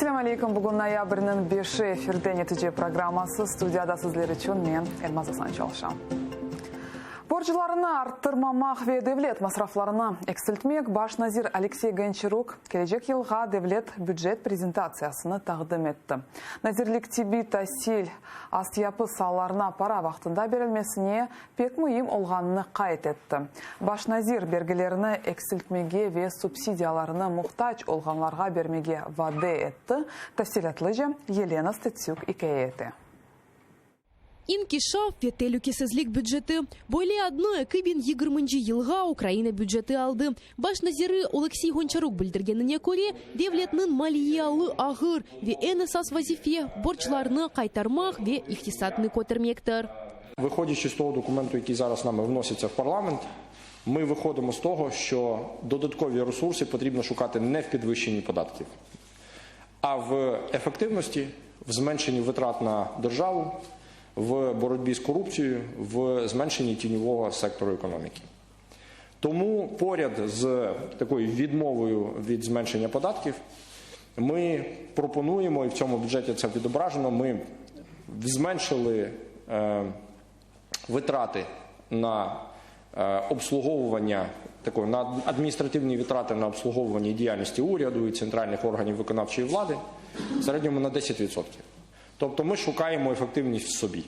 Assalamu alaikum. Bugün noyabrның 5-i efirde netice programması stüdyada sizler için men Elmaz Hasan çalışam. Borçlarını arttırmamak ve devlet masraflarını eksiltmek baş nazir Alexey Goncharuk gelecek yılga devlet büdjet prezentasyasını taqdim etdi. Nazirlik tibi tahsil asyapı sallarına para vaxtında verilmesine pek mühim olganını qayt etdi. Baş nazir belgelerini eksiltmege ve subsidiyalarını muhtaç olganlarga vermege va'da etdi. Tafsilatlıca Yelena Stetsuk hikayeti. Инкишав ветелюкесізлік бюджеті. Более одной 2020 йылға Украина бюджеті алды. Баш назиры Алексей Гончарук білдіргеніне көре, девлетнің малиялы ағыр ве энесас вазифе борчларны қайтармақ ве иқтисадны көтермектір. Виходячи з того документу, який зараз нами вноситься в парламент, ми виходимо з того, що додаткові ресурси потрібно шукати не в підвищенні податків, а в ефективності, в зменшенні витрат на державу, в боротьбі з корупцією, в зменшенні тіньового сектору економіки. Тому поряд з такою відмовою від зменшення податків ми пропонуємо, і в цьому бюджеті це відображено, ми зменшили витрати на обслуговування, на адміністративні витрати на обслуговування діяльності уряду і центральних органів виконавчої влади в середньому на 10%. Тобто ми шукаємо ефективність в собі.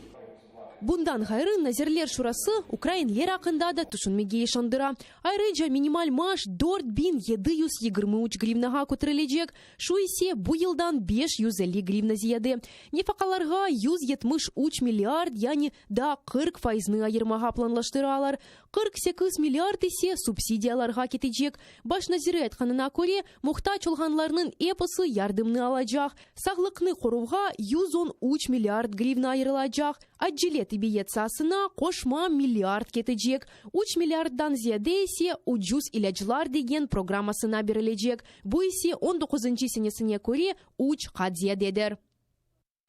Bundan gayrı nazirler şurası Ukraynler hakkında da düşünmege işandıra. Ayrıca minimal maaş 4723 grivnaga көтерелəcek. Şu ise bu yıldan 550 grivna ziyade. Nefakalarga 173 milyard, yani da 40% ayırmaga planlaştıralar. 48 milyard ise subsidiyalarga ketecek. Baş naziri aytkanına göre muhtaç olganlarının episi yardımını alacak. Sağlıkны koruga 113 milyard grivna ayrılacak. Acele tibiyetsasına koşma milyard ketecek. 3 milyarddan ziyade ise ucuz ilaçlar degen programmasına verilecek. Bu ise 19. senesine göre 3 kat ziyadedir.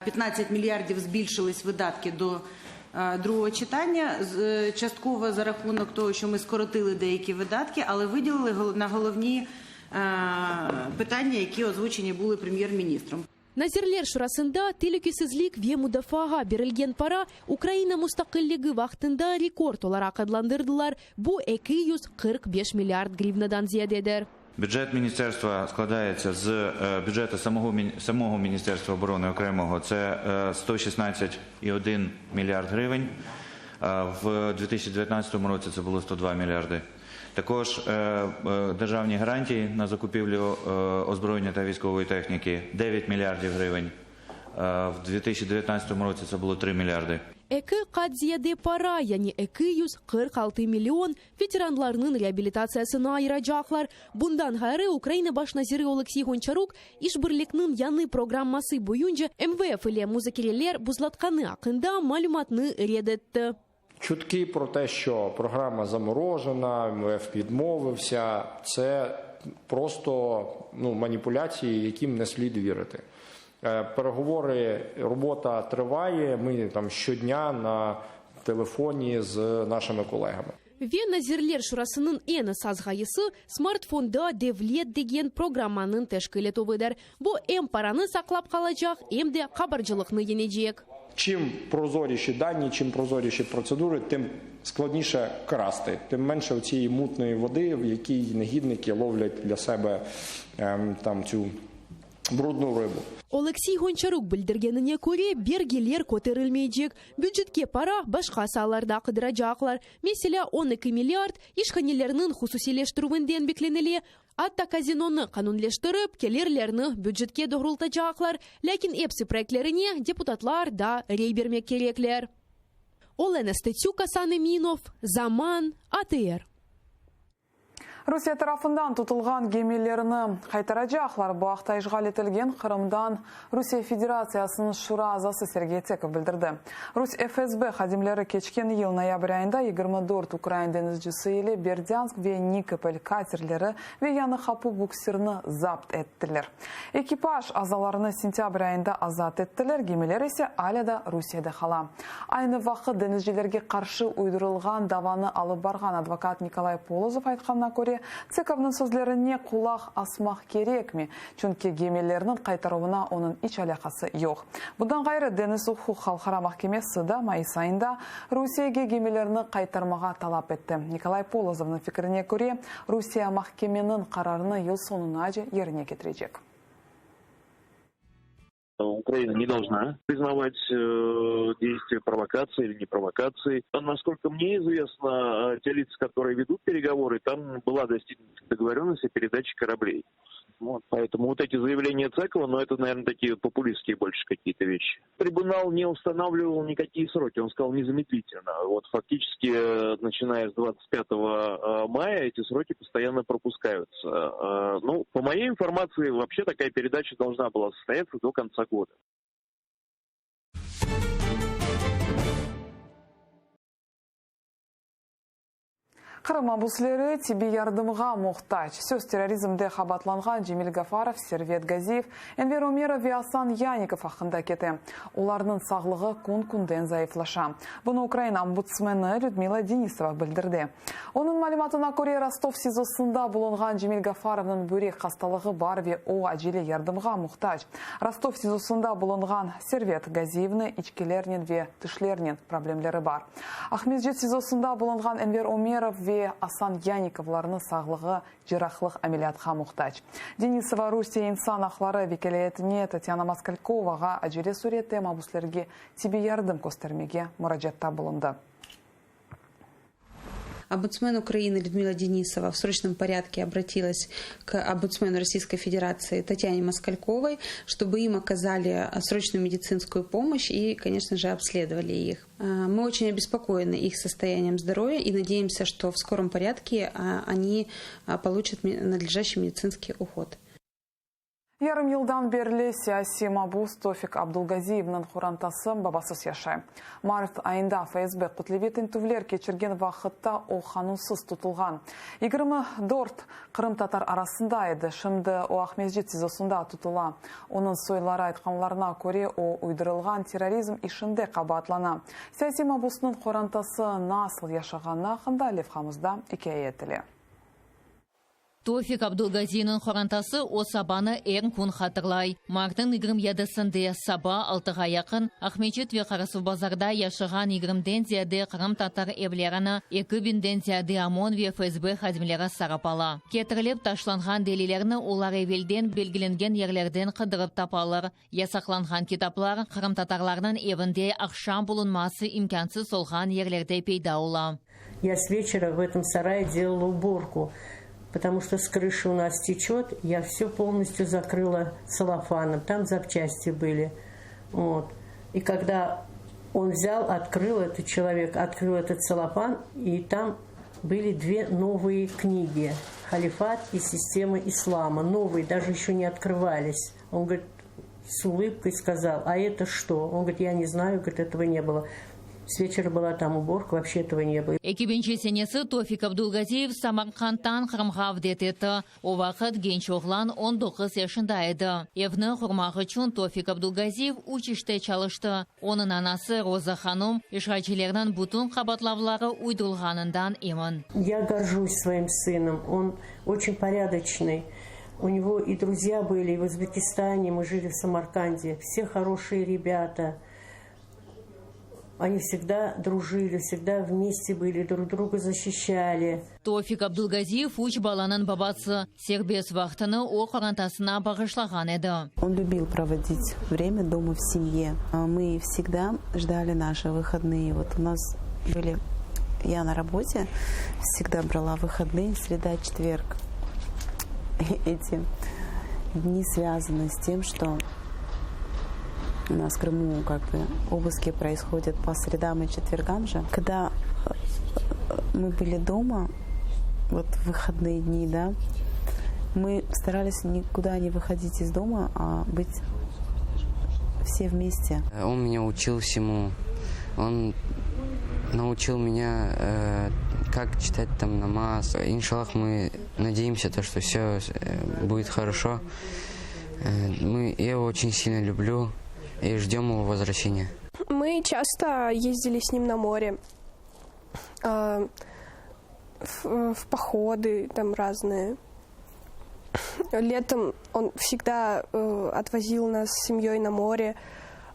15 мільярдів збільшились видатки до другого читання, частково за рахунок того, що ми скоротили деякі видатки, але виділили на головні питання, які озвучені були прем'єр-міністром. Nazirler şurasında telükesizlik ve mudafaga berilgen para Ukrayna mustaqilligi vaqtında rekord olarak adlandırdılar. Bu 245 milyard grivnadan ziyadedir. Бюджет міністерства складається з бюджету самого Міністерства оборони окремого. Це 116,1 мільярд гривень. В 2019 році це було 102 мільярди. Також державні гарантії на закупівлю озброєння та військової техніки 9 мільярдів гривень. В 2019 році це було 3 мільярди. 2 kat ziyade para, yani 246 milyon veteranlarının reabilitasyasına ayıracaklar. Bundan gayrı Ukrayna baş naziri Alexey Goncharuk işbirlikinin yanı programması boyunca MVF ile muzakereler buzlatkanı hakkında malumatını reddetti. Чутки про те, що програма заморожена, МВФ відмовився, це просто маніпуляції, яким не слід вірити. Переговори, робота триває, ми там щодня на телефоні з нашими колегами. Ve nazirler şurasının en az gayesi smartfonda devlet degen programmanın teşkil etuvidir. Bu hem paranı saklap kalacak hem de habercilikni yenecek. Чим прозоріші дані, чим прозоріші процедури, тим складніше красти, тим менше цієї мутної води, в якій негідники ловлять для себе цю brudnu rыбу. Alexey Goncharuk bildirgenine göre bergeler көтерілмейecek. Büdjetke para başka sahalarda kıdıracaklar. Mesela 12 milyard işhanelerinin hususileştirüvinden beklenili. Hatta kazinonu kanunleştirip gelirlerini büdjetke doğrultacaklar. Lakin hepsi proyektlerine deputatlar da rey vermek gerekler. Olena Stetsuk, Hasan Eminov, Zaman, ATR. Rusya tarafından tutulgan gemilerini qaytaracaklar. Bu haqda işgal etilgen Kırım'dan Rusya Federasyasının Şura azası Sergey Tsekov bildirdi. Rus FSB xadimleri keçken yıl noyabr ayında 24 Ukrayna denizcisi ile Berdyansk ve Nikopol katerleri ve yanı Hapu buksirini zapt ettiler. Ekipaj azalarını sentyabr ayında azat ettiler. Gemiler ise hala da Rusya'da kala. Aynı vakit denizcilerge karşı uydurulgan davanı alıp bargan advokat Nikolay Polozov aytkanına göre де цековның сөзлеріне құлақ асмақ керек ме? Чүнки гемелерінің қайтаруына оның іч алақасы жоқ. Бұдан ғайры Денис Уху халқара махкемесі да майыс айында Русияге гемелеріні қайтармаға талап етті. Николай Полозовның фикіріне көре, Русия махкеменің қарарыны ел соңына же еріне кетірежек. Украина не должна признавать действия провокации или не провокации. Насколько мне известно, те лица, которые ведут переговоры, там была достигнута договоренность о передаче кораблей. Вот, поэтому вот эти заявления Цекова, но это, наверное, такие популистские больше какие-то вещи. Трибунал не устанавливал никакие сроки, он сказал незамедлительно. Вот фактически, начиная с 25 мая, эти сроки постоянно пропускаются. Ну, по моей информации, вообще такая передача должна была состояться до конца года. Қырым абуслері тебе ярдымға мұқтач. Сөз терроризмде қабатланған Джемил Гафаров, Сервет Газиев, Энвер Омеров и Асан Яников ақында кеті. Оларының сағлығы күн-күнден зайыфлаша. Бұны Украина омбудсмені Людмила Денисова білдірді. Оның малиматына көре Ростов СИЗОсында болынған Джемил Гафаровның бөрек қасталығы бар ве о әжелі ярдымға мұқтач. Ростов СИЗОсында болынған Сервет Газиевны ичкелернен ве түшлернен проблемлері бар. Ахмеджет СИЗОсында болынған Энвер Омеров Асан Яниковларының сағлығы жирақлық әмелиятқа мұқтач. Денисова Русия инсан ақлары векелетіне Татьяна Москальковаға әжелі суретті мабуслерге тебе ярдым көстермеге мұраджатта болынды. Омбудсмен Украины Людмила Денисова в срочном порядке обратилась к омбудсмену Российской Федерации Татьяне Москальковой, чтобы им оказали срочную медицинскую помощь и, конечно же, обследовали их. Мы очень обеспокоены их состоянием здоровья и надеемся, что в скором порядке они получат надлежащий медицинский уход. Ярым елдан берлі саяси мабус Тофик Абдулгазиевның құрантасы бабасыз яшай. Март айында ФСБ құтлеветін түвлер кечірген вақытта о қанунсыз тұтылған. 24 Қырым татар арасында еді. Шымды о Ахмеджет СИЗОсында тұтыла. Оның сойлары айтқанларына көре о ұйдырылған терроризм ішінде қабатлана. Саяси мабусының құрантасы насыл яшағанна қында левхамызда икеетілі. Тофик Абдулгазинын хорантасы о сабаны әрін күн хатырлай. Мартын 27-сінде саба алтыға яқын Ахмеджет ве Қарасу базарда яшыған 20-ден зияде Қырым татар евлеріні 2000-ден зияде ОМОН ве ФСБ хадимлері сарапала. Кетіріліп ташланған делилеріні олар евелден белгіленген ерлерден қыдырып тапалыр. Ясақланған китаплар Қырым татарларының евінде ақшам бұлынмасы имкансыз солған ерлерде пейда ола. Я с вечера в этом сарае делала уборку. Потому что с крыши у нас течет, я все полностью закрыла целлофаном, там запчасти были. Вот. И когда он взял, открыл, этот человек открыл этот целлофан, и там были 2 новые книги «Халифат» и «Система ислама». Новые, даже еще не открывались. Он, говорит, с улыбкой сказал: а это что? Он говорит: я не знаю, говорит, этого не было. С вечера была там уборка, вообще этого не было. 2000 Тофик Абдулгазиев Самарқандтан Қырымға авдететі. О вақыт генч оғлан 19 yaşında еді. Евні құрмағы үшін Тофик Абдулгазиев учиште çalışты. Оның анасы Роза ханым ишғачилерінің бүтін қабатлавлары уйдылғанындан емін. Я горжусь своим сыном. Он очень порядочный. У него и друзья были и в Узбекистане, мы жили в Самарканде. Все хорошие ребята. Они всегда дружили, всегда вместе были, друг друга защищали. Тофик Абдулгазиев уч баланын бабасы сербес вақтыны о қарантасына бағышлаған еді. Он любил проводить время дома в семье. Мы всегда ждали наши выходные. Вот у нас были, я на работе, всегда брала выходные, среда, четверг. Эти дни связаны с тем, что у нас в Крыму как бы обыски происходят по средам и четвергам же. Когда мы были дома, вот в выходные дни, да, мы старались никуда не выходить из дома, а быть все вместе. Он меня учил всему. Он научил меня, как читать там намаз. Иншаллах, мы надеемся, что все будет хорошо. Я его очень сильно люблю и ждем его возвращения. Мы часто ездили с ним на море. в походы там разные. Летом он всегда отвозил нас с семьей на море.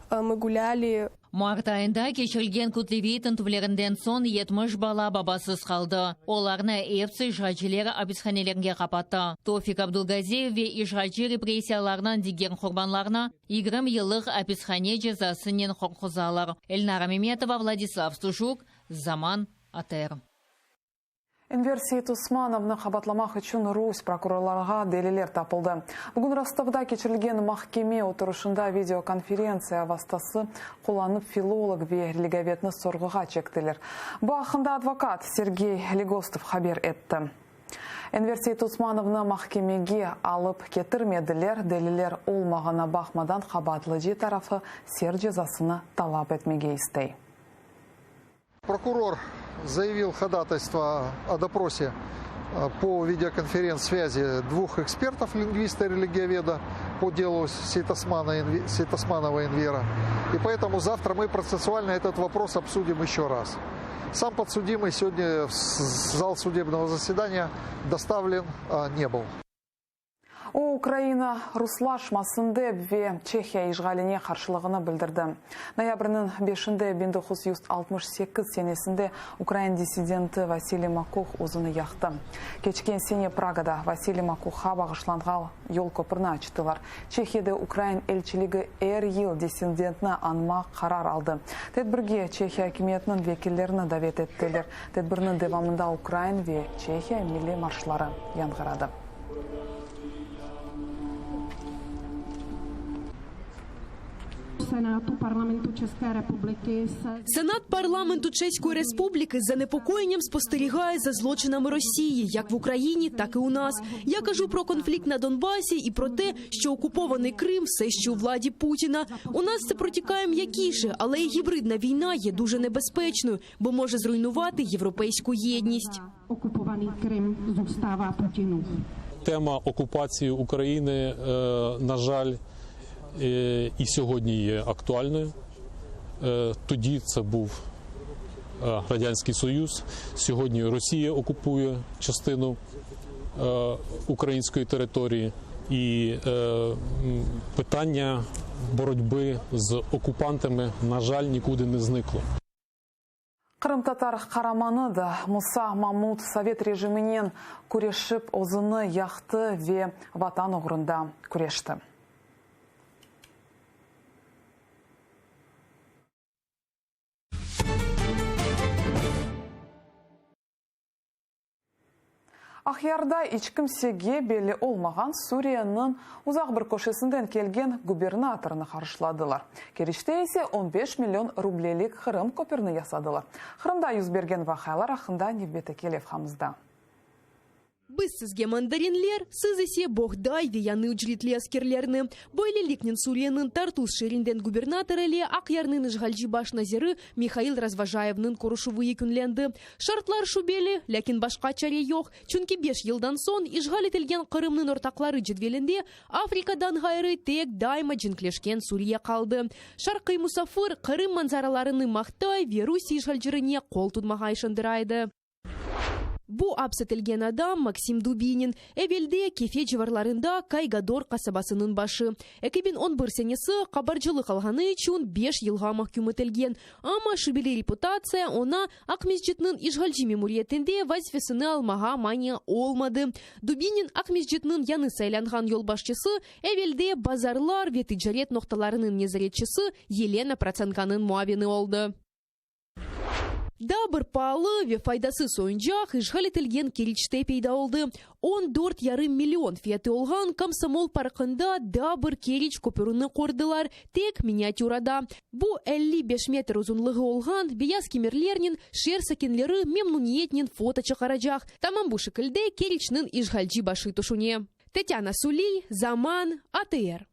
Мы гуляли. Март айында кешірілген күтлевейтін түвлерінден сон 70 бала бабасыз қалды. Оларны эфцы ижрачылері абисханелерге қапатты. Тофик Абдулгазиев ве ижрачы репрессияларынан деген құрбанларына 20 йылық абисхане жазасынен қорқызалар. Эльнара Меметова, Владислав Стужук, Заман, АТР. Энвер Сейт Усмановны қабатламақ үшін Русь прокурорларға делилер тапылды. Бүгін Ростовда кечірілген махкеме отырышында видеоконференция вастасы қоланып филолог ве религоветні сорғыға чектілер. Бұл ақында адвокат Сергей Легостов хабер етті. Энвер Сейт Усмановны махкемеге алып кетірмеділер, делилер олмағына бақмадан қабатлы же тарафы сер жазасыны талап етмеге істей. Прокурор заявил ходатайство о допросе по видеоконференц-связи 2 экспертов, лингвиста и религиоведа, по делу Сейтосманова Энвера. И поэтому завтра мы процессуально этот вопрос обсудим еще раз. Сам подсудимый сегодня в зал судебного заседания доставлен не был. Украина Руслашмасынды ве Чехия ишгалине қаршылығыны білдірді. Ноябрінің 5-інде 1968 сенесінде Украин диссиденті Василий Макух ұзыны яқты. Кечкен сене Прагада Василий Макухқа бағышланғал ел көпірні ачытылар. Чехияда Украин елчілігі ел диссидентіні анма қарар алды. Тедбірге Чехия хакимиетінің векілеріні давет еттелер. Тедбірінің девамында Украин ве Чехия милли маршлары янғырады. Сенат парламенту Чеської Республіки з занепокоєнням спостерігає за злочинами Росії, як в Україні, так і у нас. Я кажу про конфлікт на Донбасі і про те, що окупований Крим все ще у владі Путіна. У нас це протікає м'якіше, але і гібридна війна є дуже небезпечною, бо може зруйнувати європейську єдність. Окупований Крим зостава Путіну. Тема окупації України, на жаль, і сьогодні є актуальною. Тоді це був Радянський Союз, сьогодні Росія окупує частину української території. І питання боротьби з окупантами, на жаль, нікуди не зникло. Қырым-татар қараманы да Муса Мамут совет режимінен күрешіп озыны яқты ве ватан оғырында күрешті. Ахярда ичкімсеге белі олмаған Сурияның ұзақ бір көшесінден келген губернаторыны қарышладылар. Керіште есе 15 миллион рублелік Қырым көпірні ясадылар. Қырымда юзберген вақайлар ақында Невбеті Келев хамызда. Біз сізге мандаринлер, сіз есе боғдай вияны үджлетлі аскерлерні. Бойлі ликнен Суриянын Тартус шерінден губернаторы Ақярнын ижғалжи баш назиры Михаил Разважаевнын корушывые күнленді. Шартлар шубелі, ләкин башқа чаре йоқ. Чүнки 5 йылдан сон ижғал етілген Қырымнын ортақлары жедвелінде Африкадан ғайры тек дайма жінклешкен Сурия қалды. Шарқы мұсафыр Қырым манзараларыны мақтай Веруси ижғалжырыне қол тұдмаға айшындырайды. Бу апсетілген адам Максим Дубинин. Эвелде кефе жыварларында Кайгадор қасабасының башы. 2011 сенесі қабаржылы қалғаны үшін 5 йылға махкум етілген. Ама шүбелі репутация она Ақмесжетнің ижғалжи мемориетінде вазифесіні алмаға мания олмады. Дубинин Ақмесжетнің яны сайланған yolбашчысы эвелде базарлар ве тиджарет ноқталарының незаретчісі Елена Проценканың муавины олды. Да бір палы ве файдасы союнжақ ижғал етілген керечте пейда олды. 14,5 миллион фияты олған комсомол парқында да бір кереч көпіріні қордылар, тек миниатюрада. Бу 55 метр ұзынлығы олған бияз кемерлернен шер сакенлері мемнуниетнен фото чықарajақ. Тамам бұ шықылде керечнің ижғалжи башы тұшуне. Тетяна Сулей, Заман, АТР.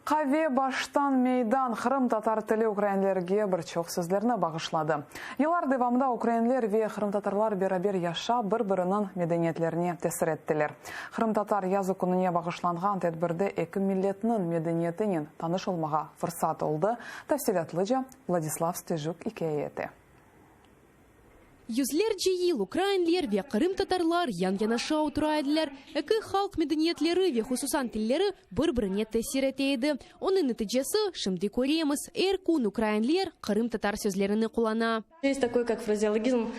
Қаве баштан мейдан Қырым татар тілі украинлерге бір чоқ сөздеріні бағышлады. Елар девамда украинлер ве Қырым татарлар берабер яша бір-бірінің медениетлеріне тесір еттілер. Қырым татар язы күніне бағышланған тәдбірді екі миллетінің медениетінен таныш олмаға фырсат олды. Тәфсилатлыжа Владислав Стежук икееті. Юзлер жиил украинлер ве Крым татарлар ян-янаша утурайдылар. Эки халк медениетлері ве хусусан тиллері бір-біріне тәсір етейді. Оның нәтижесі шымды көреміз. Эркун украинлер Крым татар сөзлеріні құлана. Есть такой, как фразеологизм,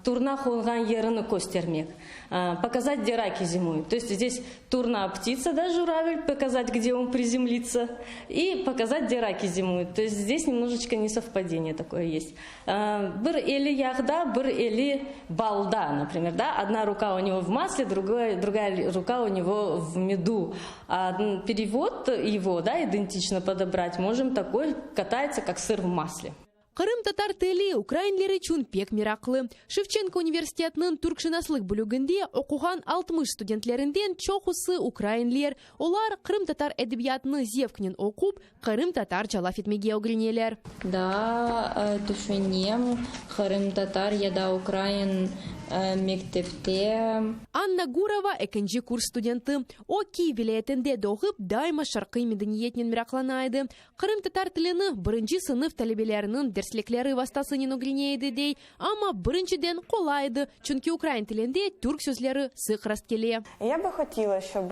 турна хулган ерыны костермек. Показать, где раки зимуют. То есть здесь турна птица, да, журавель, показать, где он приземлится, и показать, где раки зимуют. То есть здесь немножечко несовпадение такое есть. Бір или яхда, бір или балда, например, да, одна рука у него в масле, другая рука у него в меду. А перевод его, да, идентично подобрать можем такой, катается как сыр в масле. Крым татар тілі украинлері чун пек мираклы. Шевченко университетінің түркшінаслық бүлігінде оқуған 60 студентлерінден чоқысы украинлер. Олар Крым татар әдебиятыны зевкнен оқып, Крым татар жалаф етмеге огренелер. Да, түшінем, Крым татар яда Украин мектепте. Анна Гурова экенжи курс студенты. Оки вилаятінде доғып дайма шарқы медениетнен миракланайды. Крым татар тіліні бірінші сынып талебелерінің дерслеклері вастасынен огренейді дей. Ама біріншіден қолайды, чунки украин тілінде түрк сөзлері сық расткеле. Я би хотіла, щоб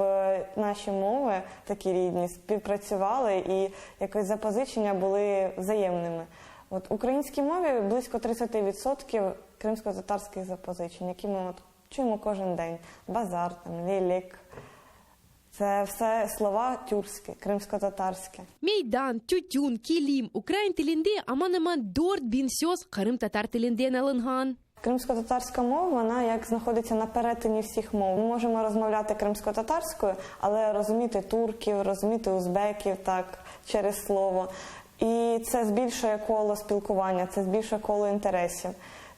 наші мови, такі рідні, співпрацювали і якось запозичення були взаємними. От українській мові близько 30% кримсько-татарських запозичень, які ми чуємо кожен день. Базар, лілік. Це все слова тюркські, кримсько-татарські. Мейдан, тютюн, килим, украин тілінде аман-аман дорт бін сөз Крым-татар тілінден алынған. Кримсько-татарська мова, вона як знаходиться на перетині всіх мов. Ми можемо розмовляти кримсько-татарською, але розуміти турків, розуміти узбеків так, через слово. І це збільшує коло спілкування, це збільшує коло інтересів.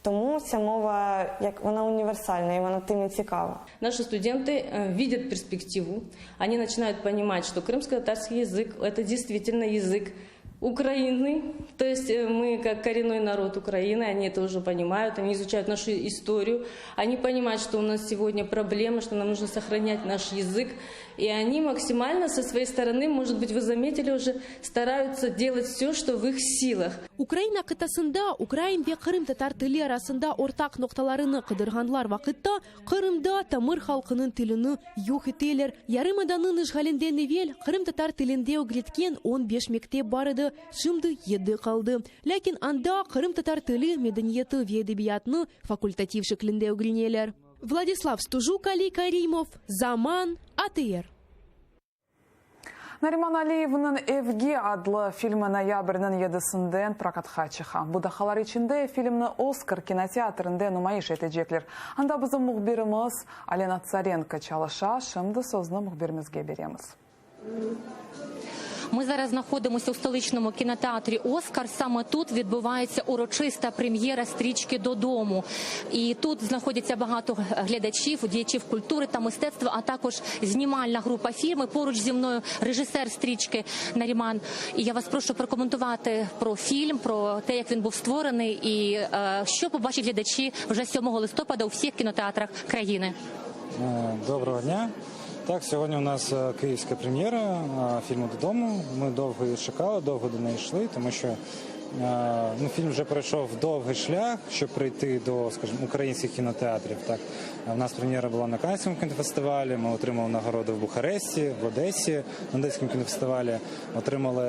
Тому ця мова, вона універсальна, і вона тим і цікава. Наши студенты видят перспективу. Они начинают понимать, что крымско-татарский язык – это действительно язык Украины. То есть мы, как коренной народ Украины, они это уже понимают, они изучают нашу историю, они понимают, что у нас сегодня проблема, что нам нужно сохранять наш язык. И они максимально со своей стороны, может быть, вы заметили уже, стараются делать все, что в их силах. Украина кытасында, Украин ве Крым татар тілі арасында ортақ ноқталарыны қыдырғанлар вақытта, Крымда тамыр халқының тіліні юх етелер. Ярымаданын işғалінден евел, Крым татар тілінде огреткен 15 мектеп барыды, шымды еді қалды. Ләкин анда Крым татар тілі медениеті ве әдебиятыны факультатив шеклінде огренелер. Владислав Стужук, Али Каримов, Заман, АТР. Нариман Алиевның «Evgi» adlı filmi ноябрьнің 7-сінден прокатқа чыға. Будахалар içinde filmni Оскар кинотеатрында нумайыш етежеклер. Анда біздің мұғбиріміз Алена Царенко чалыша, шымды сөзні мұғбирімізге береміз. Ми зараз знаходимося у столичному кінотеатрі «Оскар». Саме тут відбувається урочиста прем'єра стрічки «Додому». І тут знаходяться багато глядачів, діячів культури та мистецтва, а також знімальна група фільму. Поруч зі мною режисер стрічки Наріман. І я вас прошу прокоментувати про фільм, про те, як він був створений і що побачать глядачі вже 7 листопада у всіх кінотеатрах країни. Доброго дня. Так, сьогодні у нас київська прем'єра фільму «Додому». Ми довго її чекали, довго до неї йшли, тому що фільм вже пройшов довгий шлях, щоб прийти до, скажімо, українських кінотеатрів. Так, у нас прем'єра була на Каннському кінофестивалі, ми отримали нагороди в Бухаресті, в Одесі, на Одеському кінофестивалі, отримали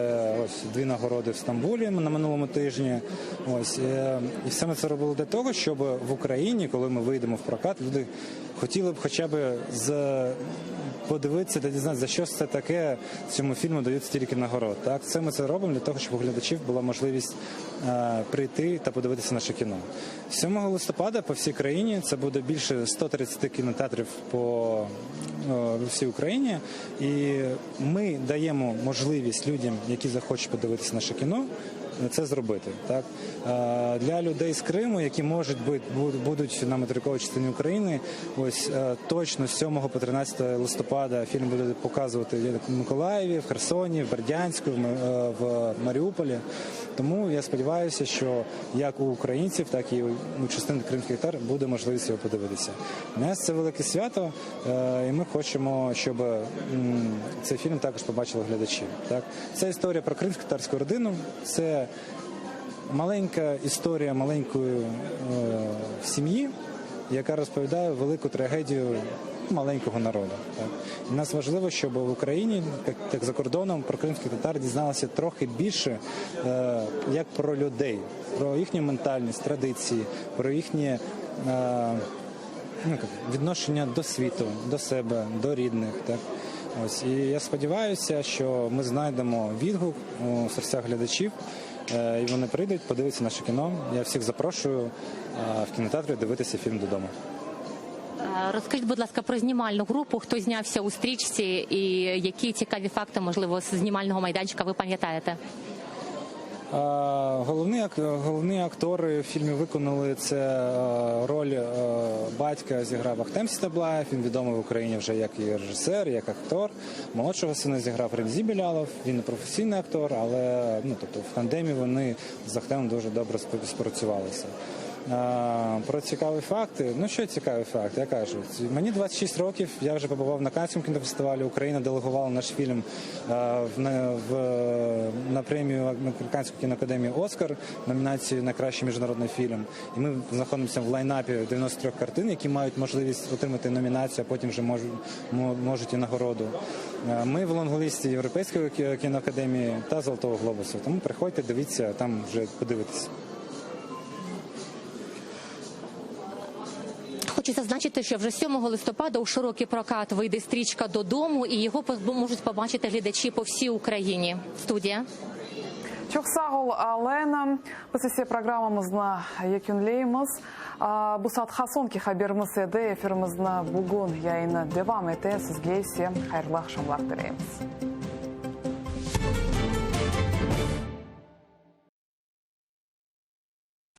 2 нагороди в Стамбулі на минулому тижні. І все ми це робили для того, щоб в Україні, коли ми вийдемо в прокат, люди хотіли б хоча б подивитися та дізнатися, за що це таке, цьому фільму дають стільки нагород. Так? Це ми це робимо для того, щоб у глядачів була можливість прийти та подивитися наше кіно. 7 листопада по всій країні це буде більше 130 кінотеатрів по всій Україні. І ми даємо можливість людям, які захочуть подивитися наше кіно, це зробити. Так? Для людей з Криму, які, будуть на материковій частині України, точно з 7 по 13 листопада фільм буде показувати в Миколаєві, в Херсоні, в Бердянську, в Маріуполі. Тому я сподіваюся, що як у українців, так і у частини кримських татар буде можливість його подивитися. У нас це велике свято, і ми хочемо, щоб цей фільм також побачили глядачі. Так? Це історія про кримсько-татарську родину, це маленька історія маленької сім'ї, яка розповідає велику трагедію маленького народу. Так. І нас важливо, щоб в Україні, як за кордоном, про кримських татар дізналися трохи більше як про людей, про їхню ментальність, традиції, про їхнє відношення до світу, до себе, до рідних. Так. Ось. І я сподіваюся, що ми знайдемо відгук у серцях глядачів, і вони прийдуть, подивитися наше кіно. Я всіх запрошую в кінотеатрі дивитися фільм «Додому». Розкажіть, будь ласка, про знімальну групу, хто знявся у стрічці і які цікаві факти, можливо, з знімального майданчика ви пам'ятаєте? Головні актори в фільмі виконали це роль батька зіграв Ахтем Сітаблаєв, він відомий в Україні вже як і режисер, як актор. Молодшого сина зіграв Ремзі Білялов, він не професійний актор, але в тандемі вони з Ахтемом дуже добре спрацювалися. Про цікаві факти. Ну, що цікавий факт? Я кажу, мені 26 років, я вже побував на Каннському кінофестивалі, Україна делегувала наш фільм на премію Американської кіноакадемії «Оскар», номінацію «Найкращий міжнародний фільм». І ми знаходимося в лайнапі 93 картин, які мають можливість отримати номінацію, а потім вже можуть і нагороду. Ми в лонглисті Європейської кіноакадемії та Золотого глобусу. Тому приходьте, дивіться, там вже подивитися. Хочу зазначити, що вже 7 листопада у широкий прокат вийде стрічка «Додому», і його можуть побачити глядачі по всій Україні. Студія. Çok sağ ol, Alena. Bu sessiya programımızda yakunlaymiz. Bu saatga sonki haberimiz edi. Efirimizni bugun yayını devam ete. Sizga ise xayrli akşamlar dileymiz.